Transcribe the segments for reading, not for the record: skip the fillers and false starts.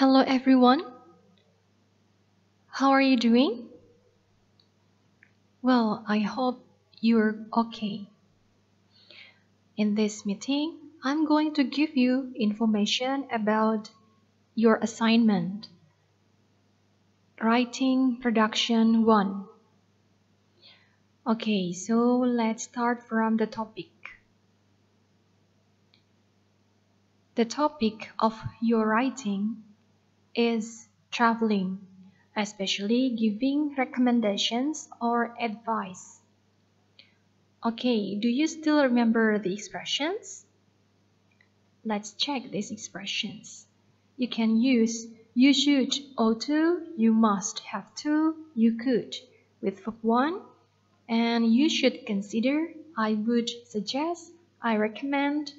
Hello everyone, how are you doing? Well, I hope you're okay. In this meeting, I'm going to give you information about your assignment, Writing Production 1. Okay, so let's start from the topic. The topic of your writing is traveling, especially giving recommendations or advice. Okay, do you still remember the expressions? Let's check these expressions. You can use you should, ought to, you must, have to, you could with verb 1, and you should consider, I would suggest, I recommend,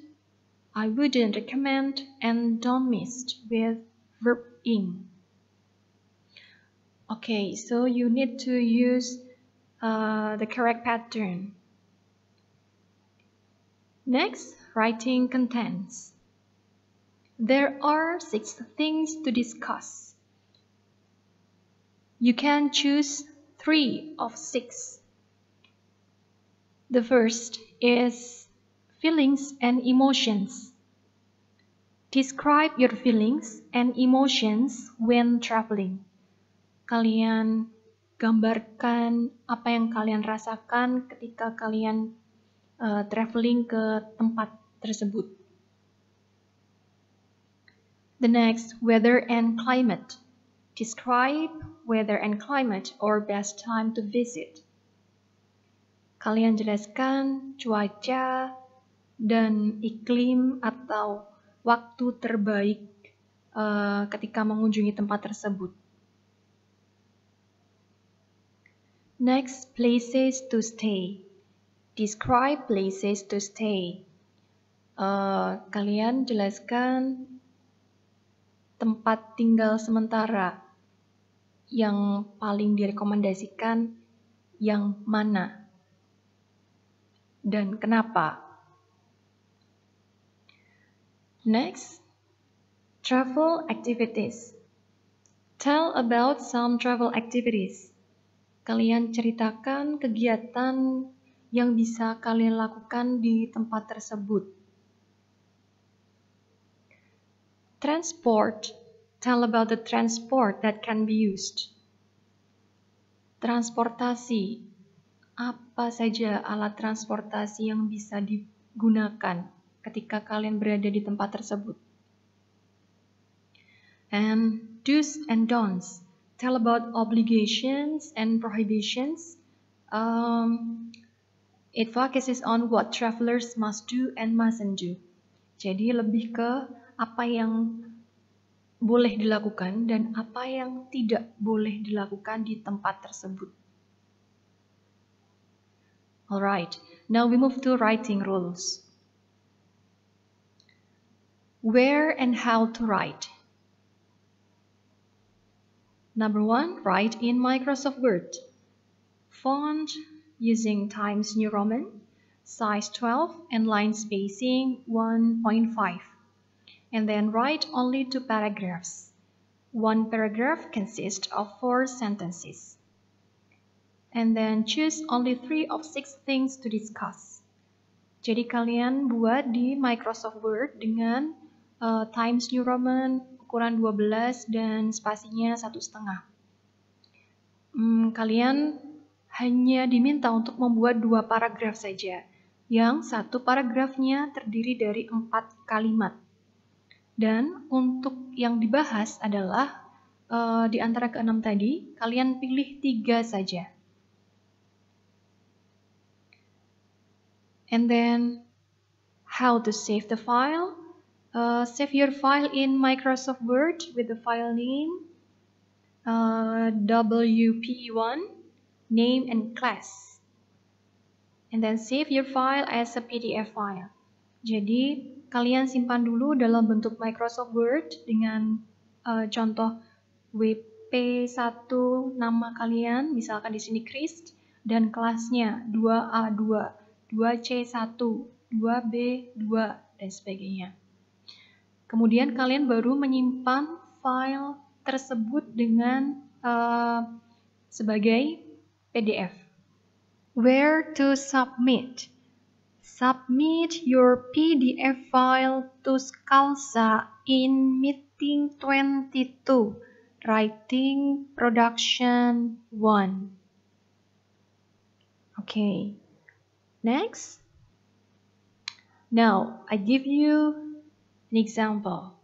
I wouldn't recommend, and don't miss with verb ing. Okay, so you need to use the correct pattern. Next, writing contents. There are 6 things to discuss. You can choose 3 of 6. The first is feelings and emotions. Describe your feelings and emotions when traveling. Kalian gambarkan apa yang kalian rasakan ketika kalian traveling ke tempat tersebut. The next, weather and climate. Describe weather and climate or best time to visit. Kalian jelaskan cuaca dan iklim atau waktu terbaik ketika mengunjungi tempat tersebut. Next, places to stay. Describe places to stay. Kalian jelaskan tempat tinggal sementara yang paling direkomendasikan yang mana dan kenapa. Next, travel activities. Tell about some travel activities. Kalian ceritakan kegiatan yang bisa kalian lakukan di tempat tersebut. Transport. Tell about the transport that can be used. Transportasi. Apa saja alat transportasi yang bisa digunakan ketika kalian berada di tempat tersebut. And do's and don'ts. Tell about obligations and prohibitions. It focuses on what travelers must do and mustn't do. Jadi lebih ke apa yang boleh dilakukan dan apa yang tidak boleh dilakukan di tempat tersebut. Alright, now we move to writing rules. Where and how to write. Number 1, write in Microsoft Word. Font using Times New Roman, size 12 and line spacing 1.5. And then write only 2 paragraphs. One paragraph consists of 4 sentences. And then choose only 3 of 6 things to discuss. Jadi kalian buat di Microsoft Word dengan Times New Roman ukuran 12 dan spasinya 1,5. Kalian hanya diminta untuk membuat 2 paragraf saja, yang 1 paragrafnya terdiri dari 4 kalimat. Dan untuk yang dibahas adalah di antara ke-6 tadi, kalian pilih 3 saja. And then, how to save the file? Save your file in Microsoft Word with the file name WP1, name and class. And then save your file as a PDF file. Jadi, kalian simpan dulu dalam bentuk Microsoft Word dengan contoh WP1 nama kalian, misalkan di sini Chris, dan kelasnya 2A2, 2C1, 2B2, dan sebagainya. Kemudian kalian baru menyimpan file tersebut dengan sebagai PDF. Where to submit? Submit your PDF file to Scalza in meeting 22, writing production 1. Okay, next. Now, I give you an example.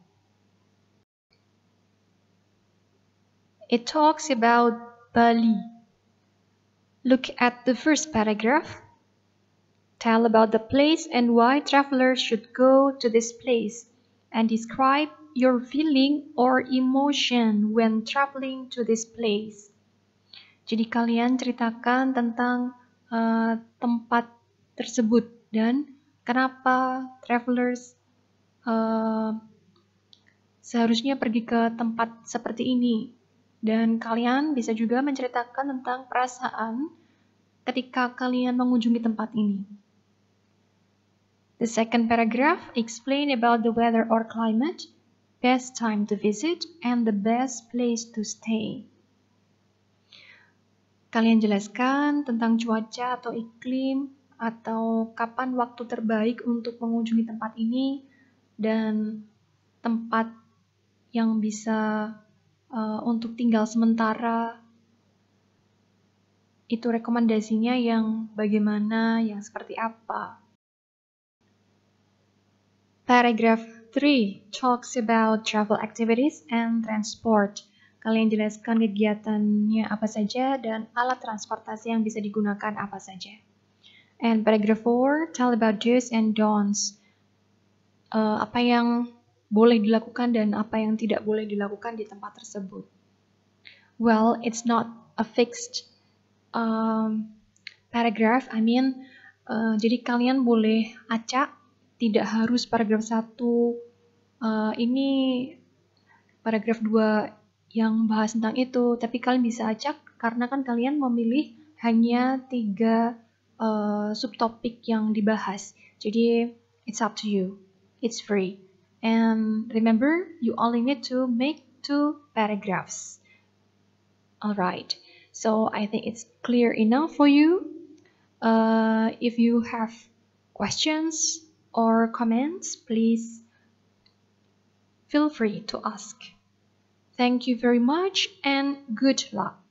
It talks about Bali. Look at the first paragraph. Tell about the place and why travelers should go to this place, and describe your feeling or emotion when traveling to this place. Jadi kalian ceritakan tentang tempat tersebut dan kenapa travelers seharusnya pergi ke tempat seperti ini. Dan kalian bisa juga menceritakan tentang perasaan ketika kalian mengunjungi tempat ini. The second paragraph explain about the weather or climate, best time to visit, and the best place to stay. Kalian jelaskan tentang cuaca atau iklim, atau kapan waktu terbaik untuk mengunjungi tempat ini, dan tempat yang bisa untuk tinggal sementara. Itu rekomendasinya yang bagaimana, yang seperti apa. Paragraph 3 talks about travel activities and transport. Kalian jelaskan kegiatannya apa saja dan alat transportasi yang bisa digunakan apa saja. And paragraph 4 tell about do's and don'ts. Apa yang boleh dilakukan dan apa yang tidak boleh dilakukan di tempat tersebut. Well, it's not a fixed paragraph. Jadi kalian boleh acak. Tidak harus paragraf 1 ini paragraf 2 yang bahas tentang itu, tapi kalian bisa acak karena kan kalian memilih hanya 3 subtopik yang dibahas. Jadi it's up to you. It's free. And remember, you only need to make 2 paragraphs. Alright, so I think it's clear enough for you. If you have questions or comments, please feel free to ask. Thank you very much and good luck.